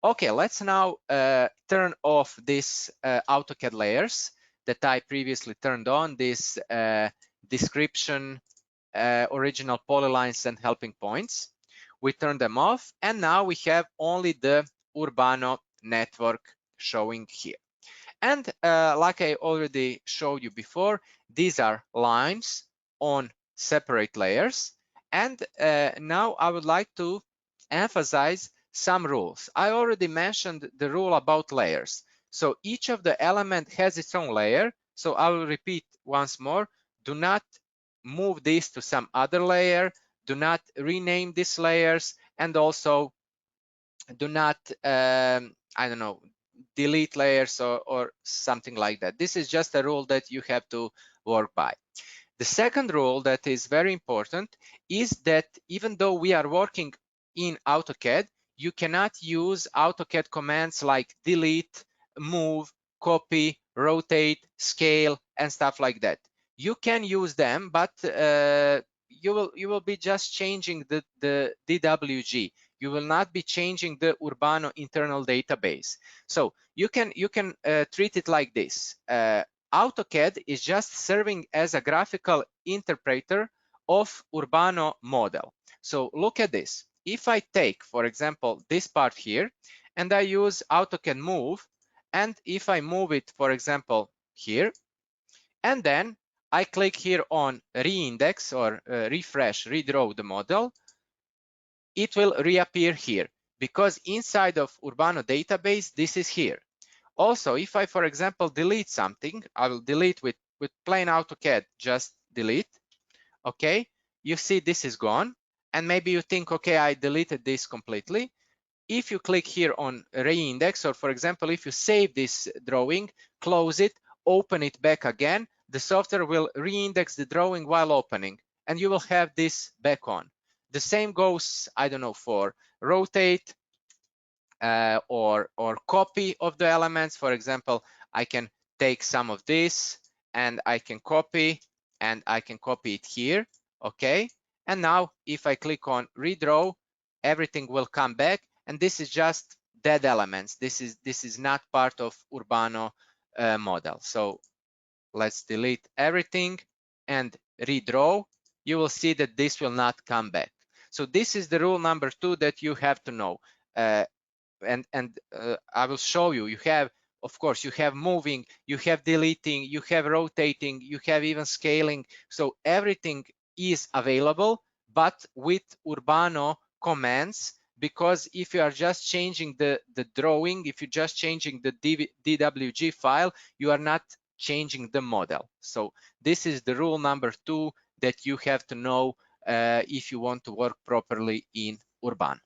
Okay, let's now turn off this AutoCAD layers that I previously turned on, this description, original polylines and helping points. We turn them off, and now we have only the Urbano network showing here. And like I already showed you before, these are lines on separate layers. And now I would like to emphasize some rules. I already mentioned the rule about layers. So each of the element has its own layer. So I will repeat once more, do not move this to some other layer, do not rename these layers, and also do not, I don't know, delete layers or something like that. This is just a rule that you have to work by. The second rule that is very important is that even though we are working in AutoCAD, you cannot use AutoCAD commands like delete, move, copy, rotate, scale, and stuff like that. You can use them, but you will be just changing the DWG. You will not be changing the Urbano internal database. So you can treat it like this. AutoCAD is just serving as a graphical interpreter of Urbano model. So look at this. If I take, for example, this part here, and I use AutoCAD move, and if I move it, for example, here, and then I click here on reindex or refresh, redraw the model, it will reappear here because inside of Urbano database, this is here. Also, if I, for example, delete something, I will delete with plain AutoCAD, just delete. Okay, you see this is gone. And maybe you think, okay, I deleted this completely. If you click here on reindex, or for example, if you save this drawing, close it, open it back again, the software will reindex the drawing while opening, and you will have this back on. The same goes, I don't know, for rotate, or copy of the elements. For example, I can take some of this and I can copy, and I can copy it here. Okay, and now if I click on redraw, everything will come back, and this is just dead elements. This is not part of Urbano model. So let's delete everything and redraw. You will see that this will not come back. So this is the rule number 2 that you have to know. And I will show you. You have, of course, you have moving, you have deleting, you have rotating, you have even scaling. So everything is available, but with Urbano commands, because if you are just changing the drawing, if you're just changing the DWG file, you are not changing the model. So this is the rule number 2 that you have to know if you want to work properly in Urbano.